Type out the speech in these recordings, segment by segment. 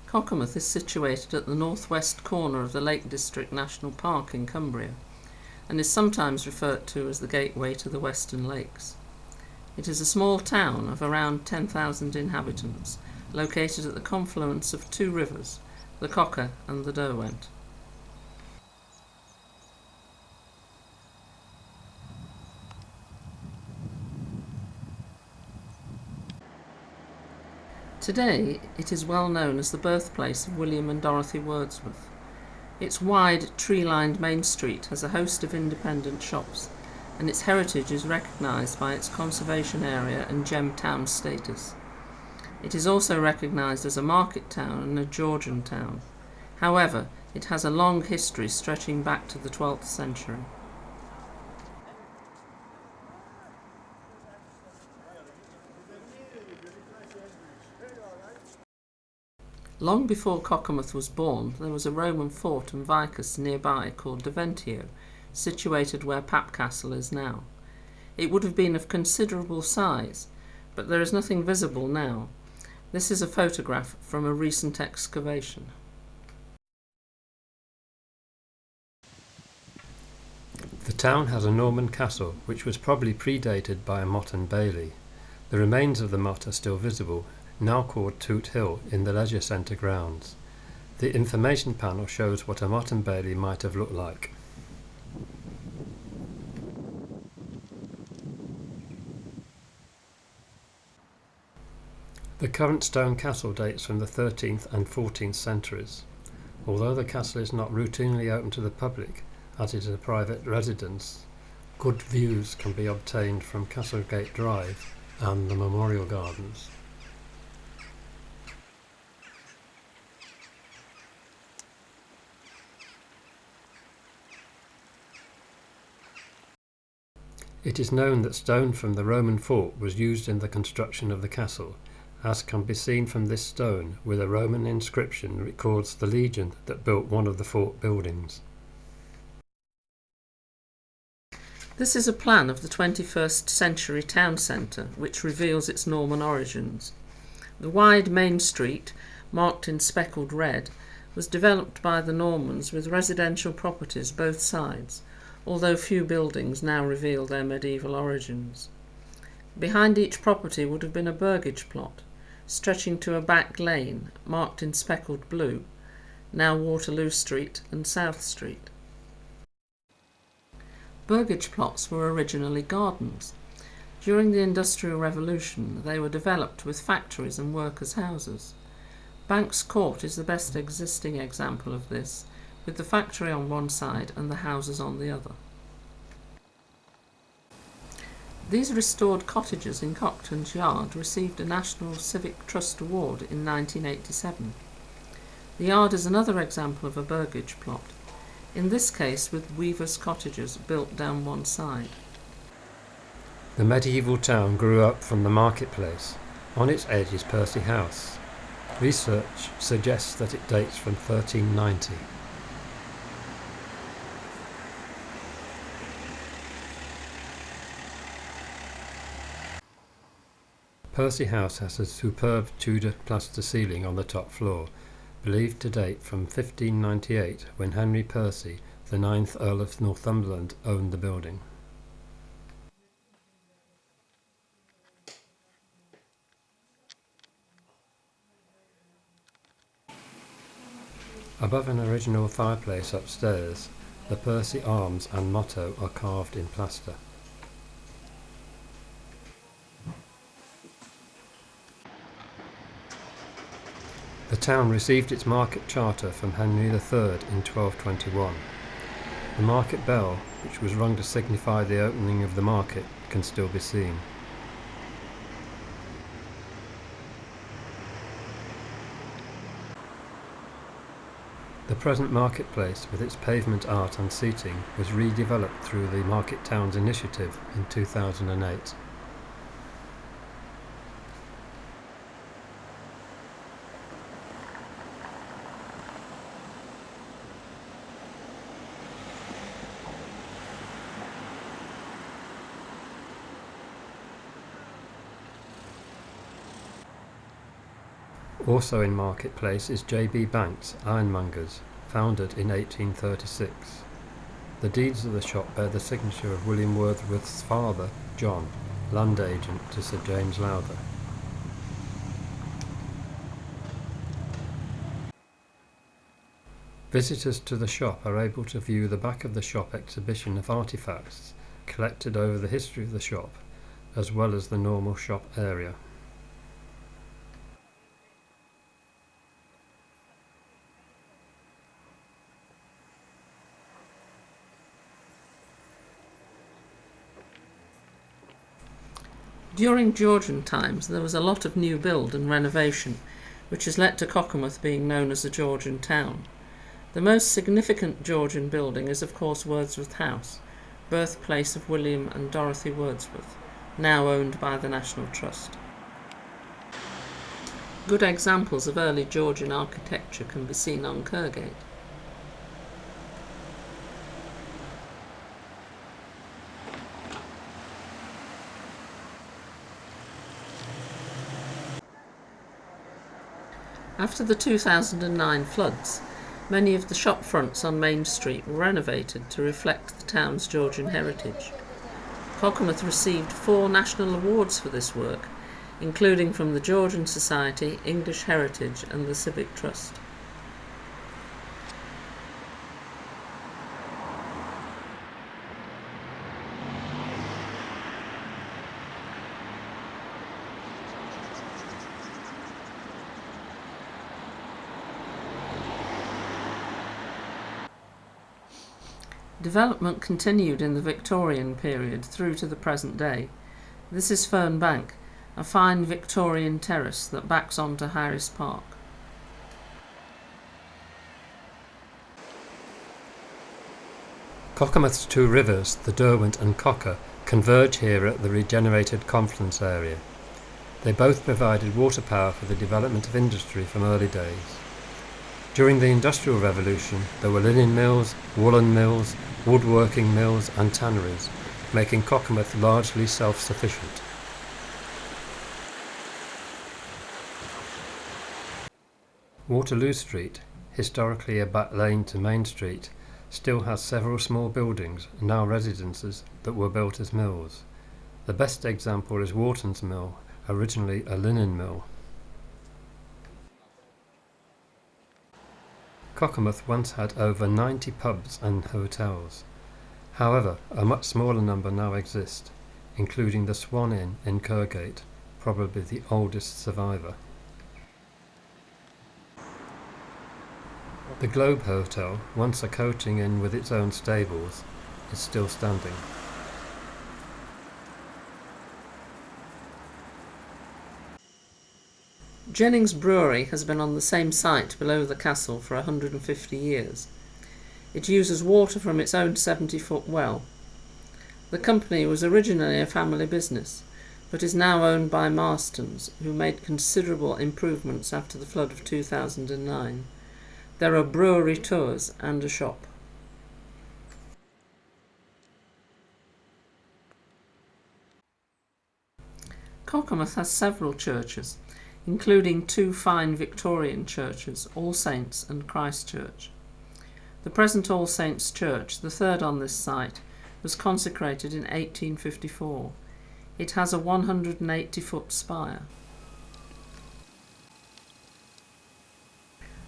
Cockermouth is situated at the northwest corner of the Lake District National Park in Cumbria, and is sometimes referred to as the gateway to the Western Lakes. It is a small town of around 10,000 inhabitants, located at the confluence of two rivers, the Cocker and the Derwent. Today, it is well known as the birthplace of William and Dorothy Wordsworth. Its wide, tree-lined main street has a host of independent shops, and its heritage is recognised by its conservation area and gem town status. It is also recognised as a market town and a Georgian town. However, it has a long history stretching back to the 12th century. Long before Cockermouth was born, there was a Roman fort and vicus nearby called Deventio, situated where Pap Castle is now. It would have been of considerable size, but there is nothing visible now. This is a photograph from a recent excavation. The town has a Norman castle, which was probably predated by a motte and bailey. The remains of the motte are still visible, now called Toot Hill, in the leisure centre grounds. The information panel shows what a motte and bailey might have looked like. The current stone castle dates from the 13th and 14th centuries. Although the castle is not routinely open to the public, as it is a private residence, good views can be obtained from Castlegate Drive and the Memorial Gardens. It is known that stone from the Roman fort was used in the construction of the castle, as can be seen from this stone, with a Roman inscription records the legion that built one of the fort buildings. This is a plan of the 21st century town centre, which reveals its Norman origins. The wide main street, marked in speckled red, was developed by the Normans with residential properties both sides, although few buildings now reveal their medieval origins. Behind each property would have been a burgage plot, stretching to a back lane, marked in speckled blue, now Waterloo Street and South Street. Burgage plots were originally gardens. During the Industrial Revolution, they were developed with factories and workers' houses. Banks Court is the best existing example of this, with the factory on one side and the houses on the other. These restored cottages in Cocktons Yard received a National Civic Trust Award in 1987. The yard is another example of a burgage plot, in this case with weavers' cottages built down one side. The medieval town grew up from the marketplace. On its edge is Percy House. Research suggests that it dates from 1390. Percy House has a superb Tudor plaster ceiling on the top floor, believed to date from 1598, when Henry Percy, the 9th Earl of Northumberland, owned the building. Above an original fireplace upstairs, the Percy arms and motto are carved in plaster. The town received its market charter from Henry III in 1221. The market bell, which was rung to signify the opening of the market, can still be seen. The present marketplace, with its pavement art and seating, was redeveloped through the Market Towns initiative in 2008. Also in Marketplace is J.B. Banks, Ironmongers, founded in 1836. The deeds of the shop bear the signature of William Wordsworth's father, John, land agent to Sir James Lowther. Visitors to the shop are able to view the back of the shop exhibition of artefacts collected over the history of the shop, as well as the normal shop area. During Georgian times there was a lot of new build and renovation, which has led to Cockermouth being known as a Georgian town. The most significant Georgian building is of course Wordsworth House, birthplace of William and Dorothy Wordsworth, now owned by the National Trust. Good examples of early Georgian architecture can be seen on Kergate. After the 2009 floods, many of the shop fronts on Main Street were renovated to reflect the town's Georgian heritage. Cockermouth received 4 national awards for this work, including from the Georgian Society, English Heritage and the Civic Trust. Development continued in the Victorian period through to the present day. This is Fern Bank, a fine Victorian terrace that backs onto Harris Park. Cockermouth's 2 rivers, the Derwent and Cocker, converge here at the regenerated confluence area. They both provided water power for the development of industry from early days. During the Industrial Revolution, there were linen mills, woolen mills, woodworking mills and tanneries, making Cockermouth largely self-sufficient. Waterloo Street, historically a back lane to Main Street, still has several small buildings, now residences, that were built as mills. The best example is Wharton's Mill, originally a linen mill. Cockermouth once had over 90 pubs and hotels. However, a much smaller number now exist, including the Swan Inn in Kergate, probably the oldest survivor. The Globe Hotel, once a coaching inn with its own stables, is still standing. Jennings Brewery has been on the same site below the castle for 150 years. It uses water from its own 70-foot well. The company was originally a family business, but is now owned by Marstons, who made considerable improvements after the flood of 2009. There are brewery tours and a shop. Cockermouth has several churches, including 2 fine Victorian churches, All Saints and Christ Church. The present All Saints Church, the third on this site, was consecrated in 1854. It has a 180-foot spire.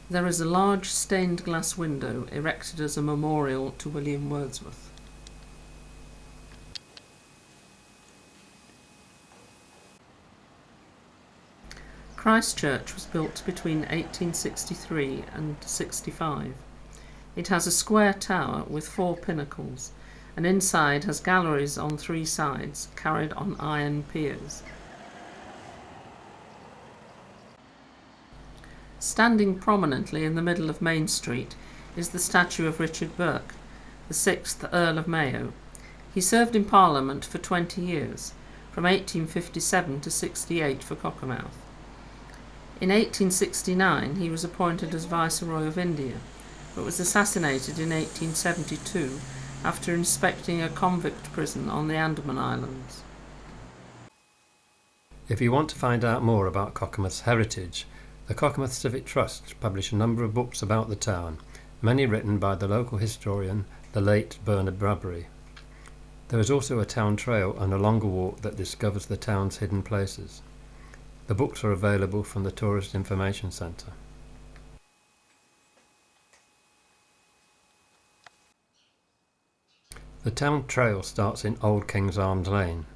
There is a large stained glass window erected as a memorial to William Wordsworth. Christ Church was built between 1863 and 65. It has a square tower with 4 pinnacles, and inside has galleries on 3 sides carried on iron piers. Standing prominently in the middle of Main Street is the statue of Richard Burke, the 6th Earl of Mayo. He served in Parliament for 20 years, from 1857 to 68 for Cockermouth. In 1869 he was appointed as Viceroy of India, but was assassinated in 1872 after inspecting a convict prison on the Andaman Islands. If you want to find out more about Cockermouth's heritage, The Cockermouth Civic Trust publish a number of books about the town, many written by the local historian, the late Bernard Bradbury. There is also a town trail and a longer walk that discovers the town's hidden places. The books are available from the Tourist Information Centre. The town trail starts in Old King's Arms Lane.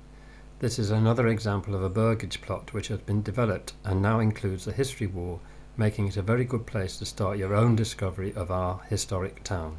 This is another example of a burgage plot which has been developed and now includes a history wall, making it a very good place to start your own discovery of our historic town.